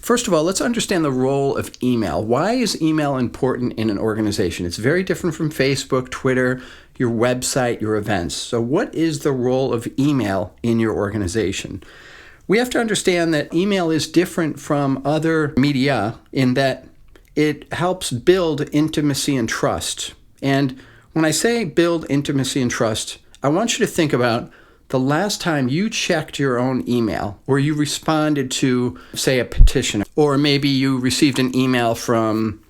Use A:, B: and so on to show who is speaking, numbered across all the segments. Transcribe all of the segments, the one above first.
A: First of all, let's understand the role of email. Why is email important in an organization? It's very different from Facebook, Twitter, your website, your events. So what is the role of email in your organization? We have to understand that email is different from other media in that it helps build intimacy and trust. And when I say build intimacy and trust, I want you to think about the last time you checked your own email or you responded to, say, a petition, or maybe you received an email from,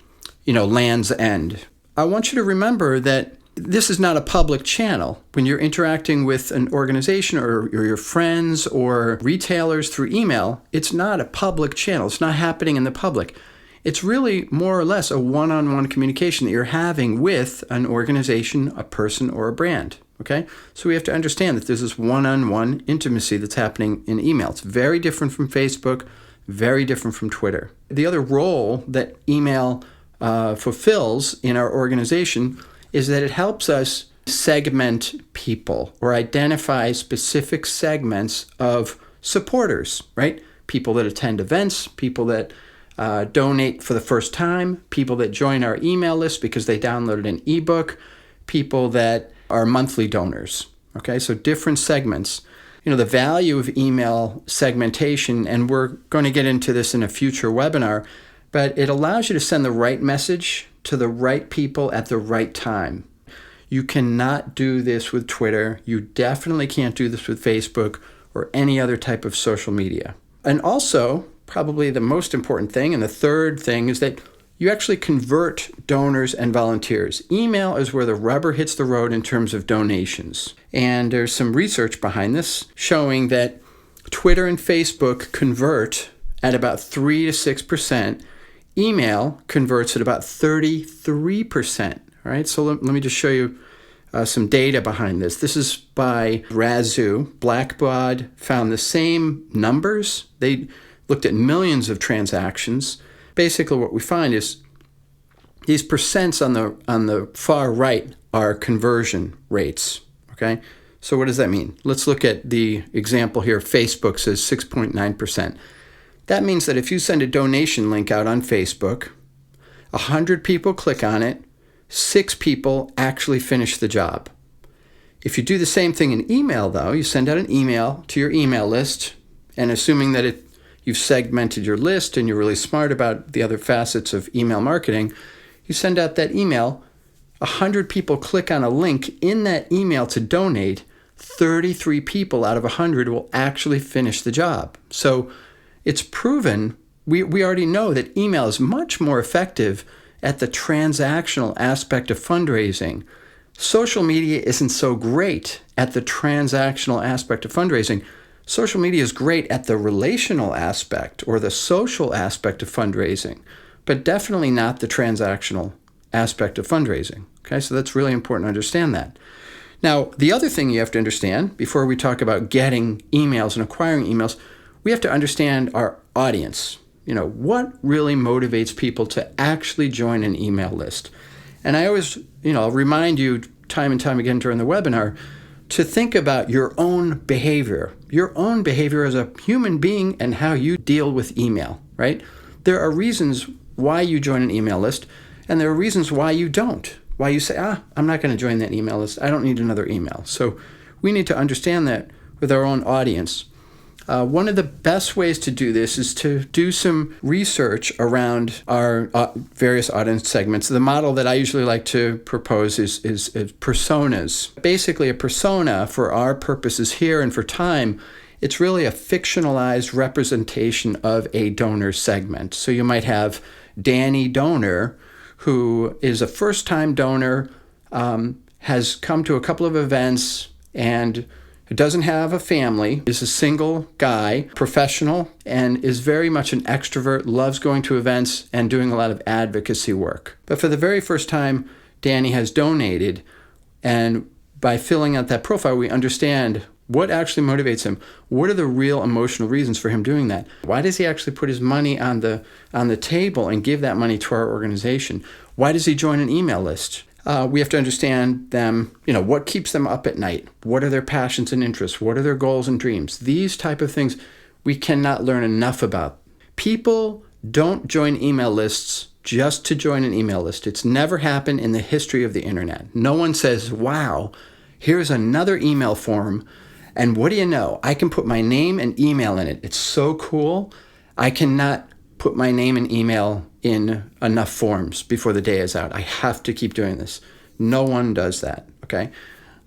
A: Land's End. I want you to remember that this is not a public channel. When you're interacting with an organization or your friends or retailers through email, it's not a public channel. It's not happening in the public. It's really more or less a one-on-one communication that you're having with an organization, a person, or a brand. Okay? So we have to understand that there's this one-on-one intimacy that's happening in email. It's very different from Facebook, very different from Twitter. The other role that email fulfills in our organization is that it helps us segment people or identify specific segments of supporters, right? People that attend events, people that donate for the first time, people that join our email list because they downloaded an ebook, people that are monthly donors. Okay, so different segments. The value of email segmentation, and we're going to get into this in a future webinar, but it allows you to send the right message to the right people at the right time. You cannot do this with Twitter. You definitely can't do this with Facebook or any other type of social media. And also, probably the most important thing, and the third thing, is that you actually convert donors and volunteers. Email is where the rubber hits the road in terms of donations. And there's some research behind this showing that Twitter and Facebook convert at about 3 to 6%. Email converts at about 33%. All right, so let me just show you some data behind this. This is by Razoo. Blackbaud found the same numbers. They looked at millions of transactions. Basically, what we find is these percents on the far right are conversion rates. Okay, so what does that mean? Let's look at the example here. Facebook says 6.9%. That means that if you send a donation link out on Facebook, 100 people click on it, 6 people actually finish the job. If you do the same thing in email, though, you send out an email to your email list, and assuming that you've segmented your list and you're really smart about the other facets of email marketing, you send out that email, 100 people click on a link in that email to donate, 33 people out of 100 will actually finish the job. So it's proven, we already know that email is much more effective at the transactional aspect of fundraising. Social media isn't so great at the transactional aspect of fundraising. Social media is great at the relational aspect or the social aspect of fundraising, but definitely not the transactional aspect of fundraising. Okay, so that's really important to understand that. Now, the other thing you have to understand before we talk about getting emails and acquiring emails, we have to understand our audience. What really motivates people to actually join an email list? And I always, I'll remind you time and time again during the webinar to think about your own behavior as a human being and how you deal with email, right? There are reasons why you join an email list, and there are reasons why you don't. Why you say, I'm not going to join that email list. I don't need another email. So we need to understand that with our own audience. One of the best ways to do this is to do some research around our various audience segments. The model that I usually like to propose is personas. Basically, a persona, for our purposes here and for time, it's really a fictionalized representation of a donor segment. So you might have Danny Donor, who is a first-time donor, has come to a couple of events, and who doesn't have a family, is a single guy, professional, and is very much an extrovert, loves going to events and doing a lot of advocacy work. But for the very first time, Danny has donated, and by filling out that profile, we understand what actually motivates him. What are the real emotional reasons for him doing that? Why does he actually put his money on the table and give that money to our organization? Why does he join an email list? We have to understand them, what keeps them up at night? What are their passions and interests? What are their goals and dreams? These type of things we cannot learn enough about People don't join email lists just to join an email list. It's never happened in the history of the internet. No one says, wow, here's another email form, and what do you know? I can put my name and email in it. It's so cool. I cannot put my name and email in enough forms before the day is out. I have to keep doing this. No one does that, okay?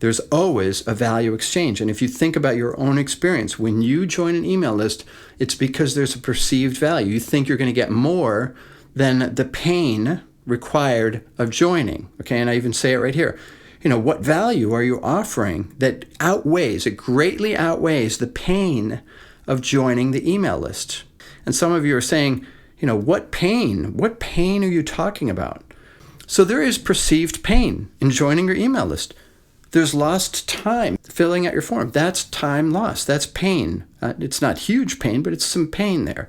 A: There's always a value exchange. And if you think about your own experience, when you join an email list, it's because there's a perceived value. You think you're going to get more than the pain required of joining, okay? And I even say it right here. What value are you offering that it greatly outweighs the pain of joining the email list? And some of you are saying, what pain? What pain are you talking about? So there is perceived pain in joining your email list. There's lost time filling out your form. That's time lost. That's pain. It's not huge pain, but it's some pain there.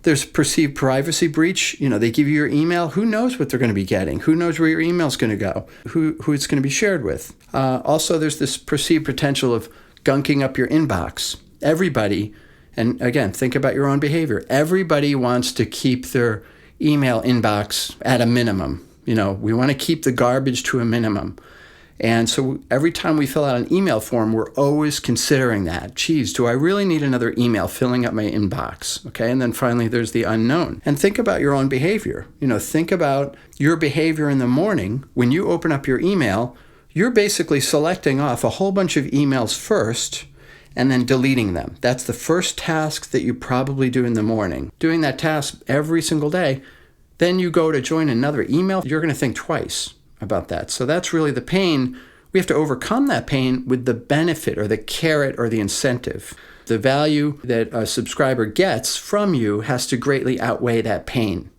A: There's perceived privacy breach. They give you your email. Who knows what they're going to be getting? Who knows where your email's going to go? Who it's going to be shared with? Also, there's this perceived potential of gunking up your inbox. Everybody, and again, think about your own behavior. Everybody wants to keep their email inbox at a minimum. We want to keep the garbage to a minimum. And so every time we fill out an email form, we're always considering that. Geez, do I really need another email filling up my inbox? Okay, and then finally there's the unknown. And think about your own behavior. Think about your behavior in the morning. When you open up your email, you're basically selecting off a whole bunch of emails first and then deleting them. That's the first task that you probably do in the morning. Doing that task every single day, then you go to join another email, you're going to think twice about that. So that's really the pain. We have to overcome that pain with the benefit or the carrot or the incentive. The value that a subscriber gets from you has to greatly outweigh that pain.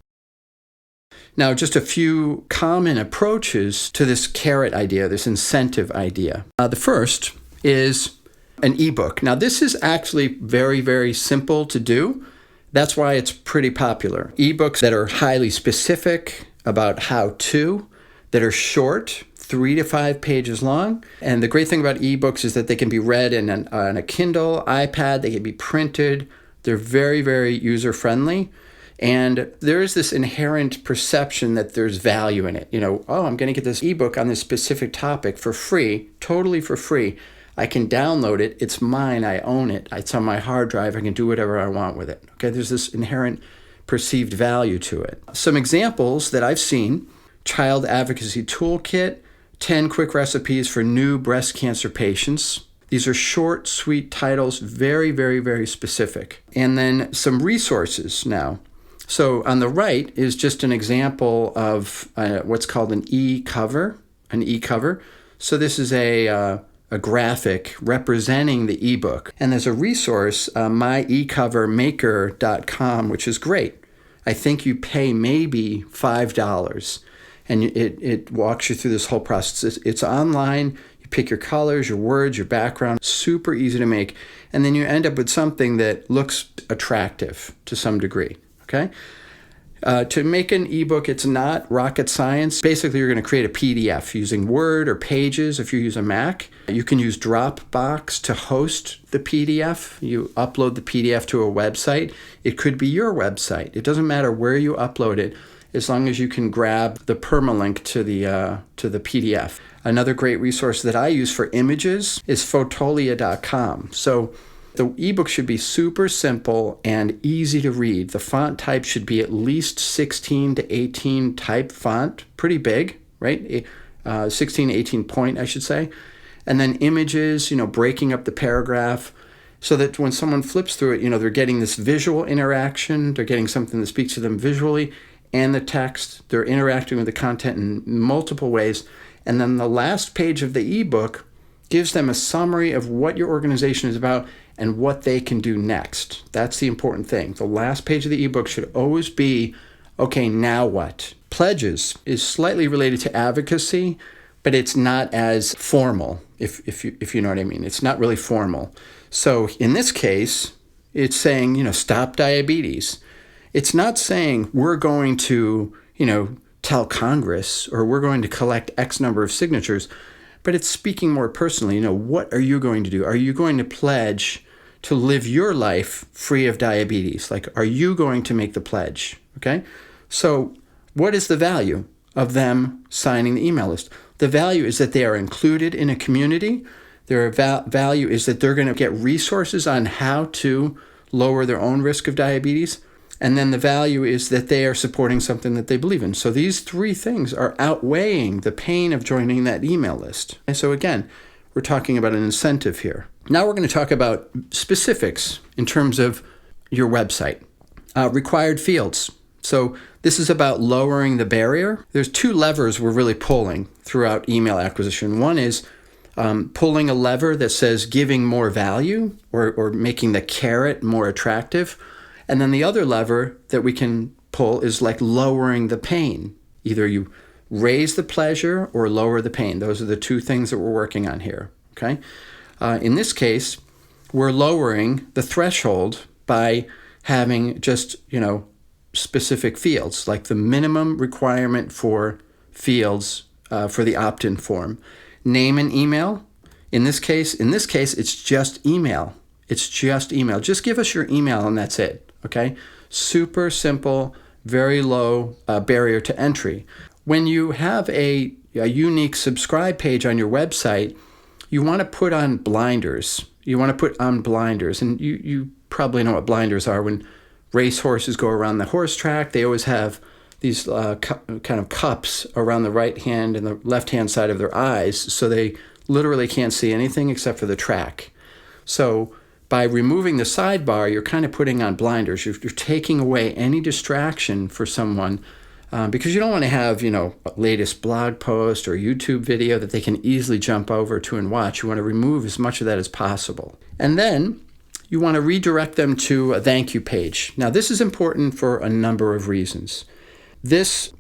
A: Now, just a few common approaches to this carrot idea, this incentive idea. The first is an ebook. Now, this is actually very, very simple to do. That's why it's pretty popular. Ebooks that are highly specific about how-to, that are short, 3 to 5 pages long. And the great thing about ebooks is that they can be read on a Kindle, iPad, they can be printed. They're very, very user-friendly. And there is this inherent perception that there's value in it. I'm going to get this ebook on this specific topic for free, totally for free. I can download it. It's mine. I own it. It's on my hard drive. I can do whatever I want with it. Okay, there's this inherent perceived value to it. Some examples that I've seen: Child Advocacy Toolkit, 10 Quick Recipes for New Breast Cancer Patients. These are short, sweet titles, very, very, very specific. And then some resources now. So on the right is just an example of what's called an e-cover. So this is a graphic representing the ebook. And there's a resource, myecovermaker.com, which is great. I think you pay maybe $5. And it walks you through this whole process. It's online. You pick your colors, your words, your background. Super easy to make. And then you end up with something that looks attractive to some degree. Okay? To make an ebook, it's not rocket science. Basically, you're going to create a PDF using Word or Pages if you use a Mac. You can use Dropbox to host the PDF. You upload the PDF to a website. It could be your website. It doesn't matter where you upload it, as long as you can grab the permalink to the PDF. Another great resource that I use for images is Fotolia.com. So the ebook should be super simple and easy to read. The font type should be at least 16 to 18 type font, pretty big, right? 16 to 18 point, I should say. And then images, breaking up the paragraph so that when someone flips through it, they're getting this visual interaction. They're getting something that speaks to them visually and the text. They're interacting with the content in multiple ways. And then the last page of the ebook gives them a summary of what your organization is about and what they can do next. That's the important thing. The last page of the ebook should always be, okay, now what? Pledges is slightly related to advocacy, but it's not as formal, if you know what I mean. It's not really formal. So in this case, it's saying, stop diabetes. It's not saying we're going to, tell Congress or we're going to collect X number of signatures, but it's speaking more personally. What are you going to do? Are you going to pledge to live your life free of diabetes? Like, are you going to make the pledge? Okay? So what is the value of them signing the email list? The value is that they are included in a community. Their value is that they're going to get resources on how to lower their own risk of diabetes. And then the value is that they are supporting something that they believe in. So these three things are outweighing the pain of joining that email list. And so again, we're talking about an incentive here. Now we're going to talk about specifics in terms of your website. Required fields. So this is about lowering the barrier. There's two levers we're really pulling throughout email acquisition. One is pulling a lever that says giving more value or making the carrot more attractive. And then the other lever that we can pull is like lowering the pain. Either you raise the pleasure or lower the pain. Those are the two things that we're working on here, okay? In this case, we're lowering the threshold by having just, specific fields, like the minimum requirement for fields for the opt-in form. Name and email. In this case, it's just email. It's just email. Just give us your email and that's it, okay? Super simple, very low barrier to entry. When you have a unique subscribe page on your website, you want to put on blinders. And you probably know what blinders are. When racehorses go around the horse track, they always have these kind of cups around the right hand and the left hand side of their eyes, so they literally can't see anything except for the track. So by removing the sidebar, you're kind of putting on blinders. You're taking away any distraction for someone because you don't want to have, a latest blog post or YouTube video that they can easily jump over to and watch. You want to remove as much of that as possible. And then you want to redirect them to a thank you page. Now, this is important for a number of reasons. This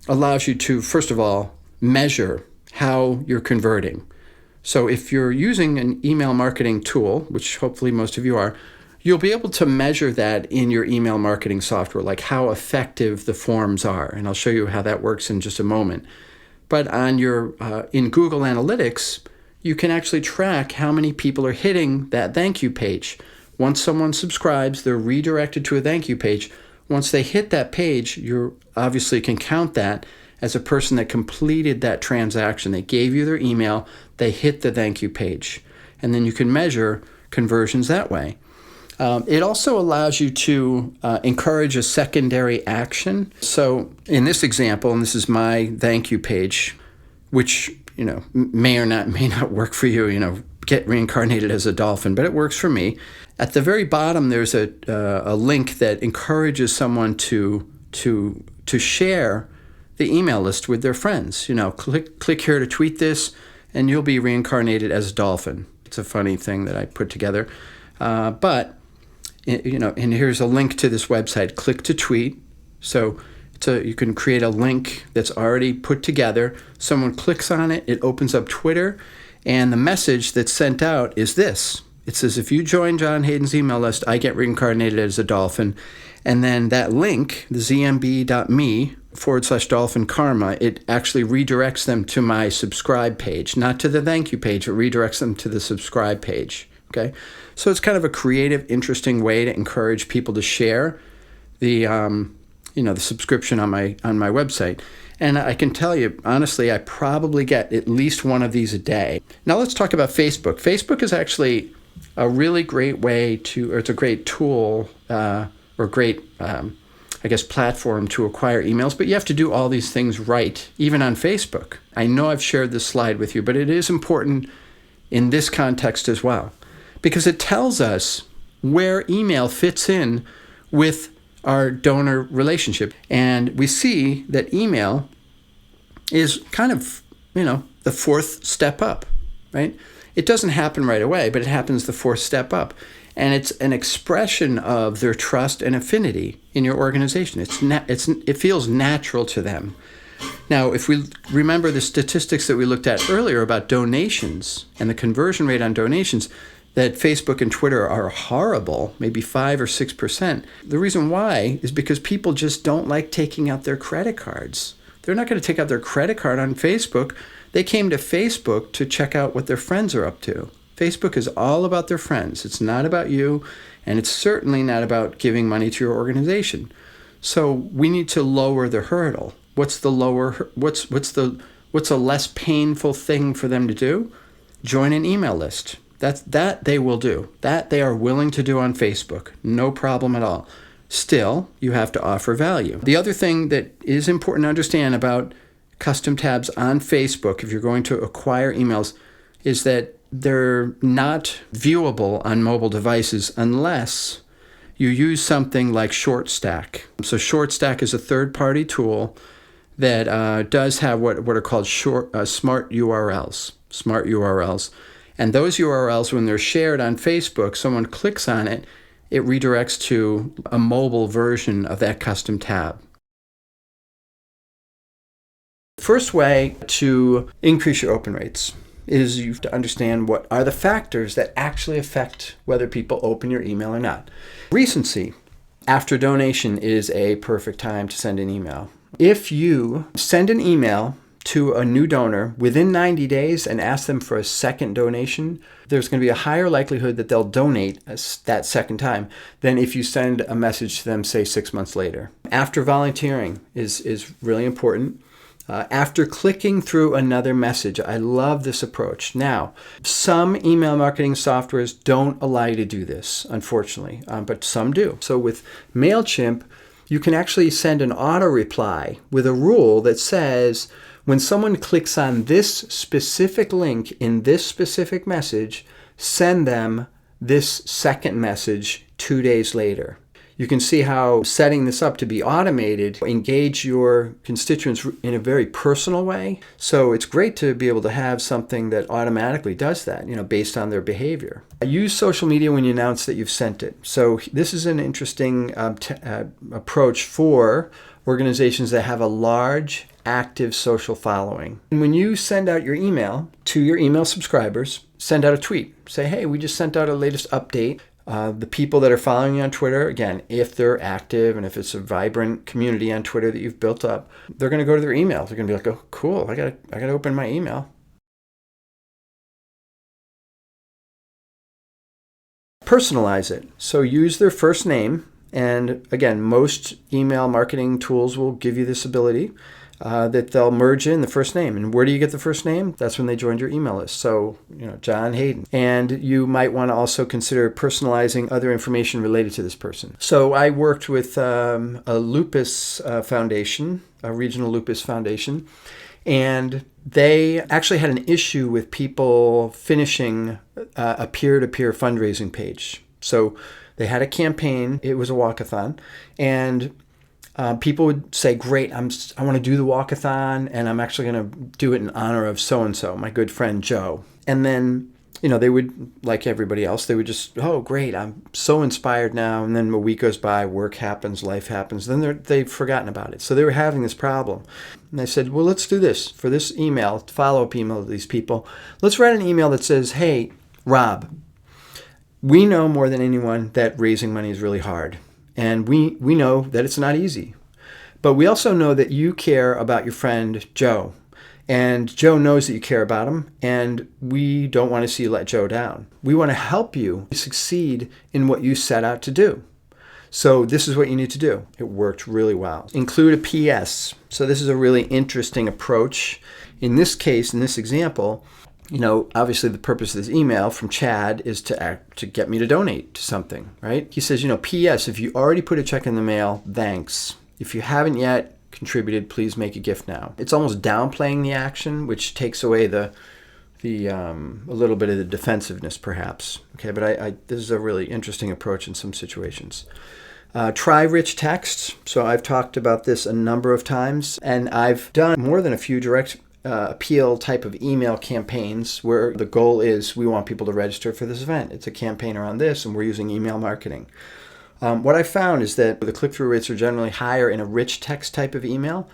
A: allows you to, first of all, measure how you're converting. So if you're using an email marketing tool, which hopefully most of you are, you'll be able to measure that in your email marketing software, like how effective the forms are. And I'll show you how that works in just a moment. But on your in Google Analytics, you can actually track how many people are hitting that thank you page. Once someone subscribes, they're redirected to a thank you page. Once they hit that page, you obviously can count that as a person that completed that transaction. They gave you their email, they hit the thank you page. And then you can measure conversions that way. It also allows you to encourage a secondary action. So in this example, and this is my thank you page, which may not work for you, get reincarnated as a dolphin, but it works for me. At the very bottom, there's a link that encourages someone to share the email list with their friends. Click here to tweet this, and you'll be reincarnated as a dolphin. It's a funny thing that I put together, but and here's a link to this website. Click to tweet. So you can create a link that's already put together. Someone clicks on it, it opens up Twitter, and the message that's sent out is this. It says, if you join John Hayden's email list, I get reincarnated as a dolphin. And then that link, the zmb.me/dolphin karma, it actually redirects them to my subscribe page, not to the thank you page. It redirects them to the subscribe page. Okay, so it's kind of a creative, interesting way to encourage people to share the the subscription on my website. And I can tell you, honestly, I probably get at least one of these a day. Now let's talk about Facebook. Facebook is actually a really great way it's a great tool or great, platform to acquire emails, but you have to do all these things right, even on Facebook. I know I've shared this slide with you, but it is important in this context as well, because it tells us where email fits in with our donor relationship. And we see that email is kind of, the fourth step up, right? It doesn't happen right away, but it happens the fourth step up. And it's an expression of their trust and affinity in your organization. It feels natural to them. Now, if we remember the statistics that we looked at earlier about donations and the conversion rate on donations, that Facebook and Twitter are horrible, maybe 5 or 6%. The reason why is because people just don't like taking out their credit cards. They're not going to take out their credit card on Facebook. They came to Facebook to check out what their friends are up to. Facebook is all about their friends. It's not about you, and it's certainly not about giving money to your organization. So we need to lower the hurdle. What's a less painful thing for them to do? Join an email list. That they will do. That they are willing to do on Facebook. No problem at all. Still, you have to offer value. The other thing that is important to understand about custom tabs on Facebook, if you're going to acquire emails, is that they're not viewable on mobile devices unless you use something like ShortStack. So ShortStack is a third-party tool that does have what are called smart URLs. Smart URLs. And those URLs, when they're shared on Facebook, someone clicks on it, it redirects to a mobile version of that custom tab. First way to increase your open rates is you have to understand what are the factors that actually affect whether people open your email or not. Recency. After donation is a perfect time to send an email. If you send an email to a new donor within 90 days and ask them for a second donation, there's going to be a higher likelihood that they'll donate that second time than if you send a message to them, say, 6 months later. After volunteering is really important. After clicking through another message, I love this approach. Now, some email marketing softwares don't allow you to do this, unfortunately, but some do. So with MailChimp, you can actually send an auto reply with a rule that says, when someone clicks on this specific link in this specific message, send them this second message 2 days later. You can see how setting this up to be automated engage your constituents in a very personal way. So it's great to be able to have something that automatically does that, based on their behavior. Use social media when you announce that you've sent it. So this is an interesting approach for organizations that have a large active social following. And when you send out your email to your email subscribers, send out a tweet. Say, hey, we just sent out a latest update. The people that are following you on Twitter, again, if they're active and if it's a vibrant community on Twitter that you've built up, they're going to go to their email. They're going to be like, oh, cool, I got to open my email. Personalize it. So use their first name. And again, most email marketing tools will give you this ability. That they'll merge in the first name. And where do you get the first name? That's when they joined your email list. So, John Hayden. And you might want to also consider personalizing other information related to this person. So I worked with a lupus foundation, a regional lupus foundation, and they actually had an issue with people finishing a peer-to-peer fundraising page. So they had a campaign. It was a walkathon. And people would say, great, I want to do the walkathon, and I'm actually going to do it in honor of so-and-so, my good friend Joe. And then, they would, like everybody else, they would just, oh, great, I'm so inspired now. And then a week goes by, work happens, life happens. Then they've forgotten about it. So they were having this problem. And I said, well, let's do this. For this email, follow-up email to these people, let's write an email that says, hey, Rob, we know more than anyone that raising money is really hard. And we know that it's not easy. But we also know that you care about your friend Joe. And Joe knows that you care about him. And we don't want to see you let Joe down. We want to help you succeed in what you set out to do. So this is what you need to do. It worked really well. Include a PS. So this is a really interesting approach. In this case, in this example, obviously the purpose of this email from Chad is to get me to donate to something, right? He says, P.S. if you already put a check in the mail, thanks. If you haven't yet contributed, please make a gift now. It's almost downplaying the action, which takes away a little bit of the defensiveness, perhaps. Okay, but this is a really interesting approach in some situations. Try rich text. So I've talked about this a number of times, and I've done more than a few direct appeal type of email campaigns where the goal is we want people to register for this event. It's a campaign around this, and we're using email marketing. What I found is that the click-through rates are generally higher in a rich text type of email,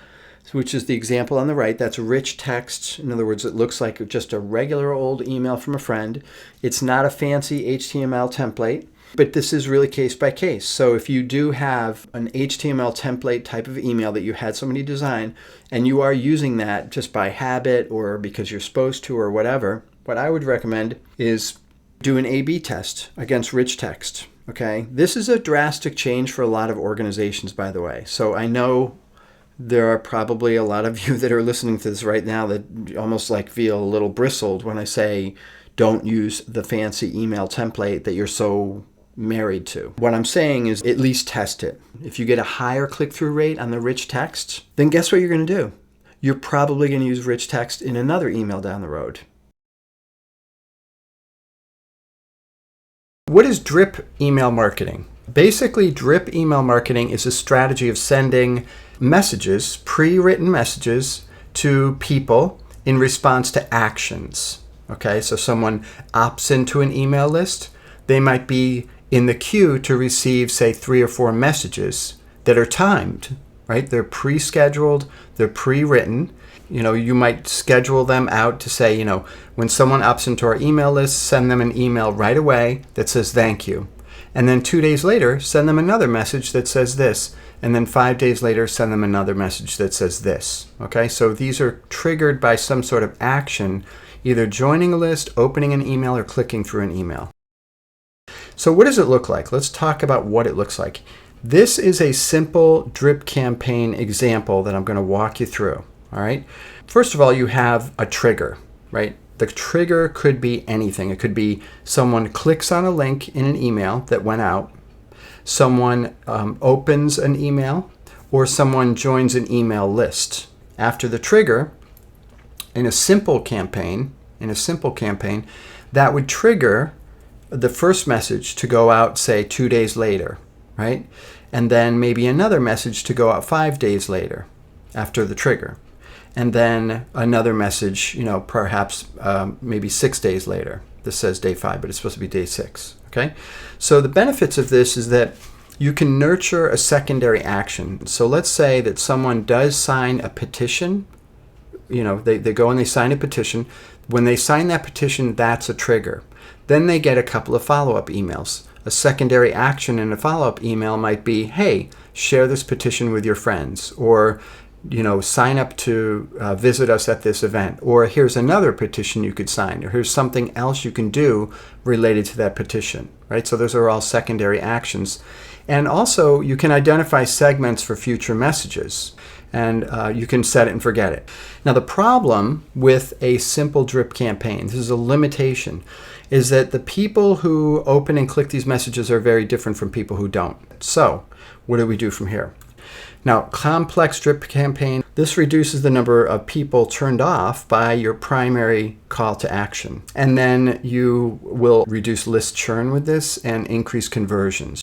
A: which is the example on the right. That's rich text. In other words, it looks like just a regular old email from a friend. It's not a fancy HTML template. But this is really case by case. So if you do have an HTML template type of email that you had somebody design, and you are using that just by habit or because you're supposed to or whatever, what I would recommend is Do an A/B test against rich text. Okay, this is a drastic change for a lot of organizations, by the way. So I know there are probably a lot of you that are listening to this right now that almost like feel a little bristled when I say don't use the fancy email template that you're so married to. What I'm saying is at least test it. If you get a higher click-through rate on the rich text, then guess what you're going to do? You're probably going to use rich text in another email down the road. What is drip email marketing? Basically, drip email marketing is a strategy of sending messages, pre-written messages, to people in response to actions. Okay, so someone opts into an email list. They might be in the queue to receive, say, 3 or 4 messages that are timed, right? They're pre-scheduled, they're pre-written. You might schedule them out to say, when someone opts into our email list, send them an email right away that says thank you. And then 2 days later, send them another message that says this. And then 5 days later, send them another message that says this. Okay, so these are triggered by some sort of action, either joining a list, opening an email, or clicking through an email. So what does it look like? Let's talk about what it looks like. This is a simple drip campaign example that I'm going to walk you through. All right. First of all, you have a trigger, right? The trigger could be anything. It could be someone clicks on a link in an email that went out, someone opens an email, or someone joins an email list. After the trigger, in a simple campaign, that would trigger the first message to go out, say, 2 days later, right? And then maybe another message to go out 5 days later after the trigger. And then another message, perhaps maybe 6 days later. This says day 5, but it's supposed to be day 6. Okay? So the benefits of this is that you can nurture a secondary action. So let's say that someone does sign a petition. They go and they sign a petition. When they sign that petition, that's a trigger. Then they get a couple of follow-up emails. A secondary action in a follow-up email might be, hey, share this petition with your friends, or sign up to visit us at this event, or here's another petition you could sign, or here's something else you can do related to that petition, right? So those are all secondary actions. And also, you can identify segments for future messages, and you can set it and forget it. Now, the problem with a simple drip campaign, this is a limitation, is that the people who open and click these messages are very different from people who don't. So what do we do from here? Now, complex drip campaign, this reduces the number of people turned off by your primary call to action. And then you will reduce list churn with this and increase conversions.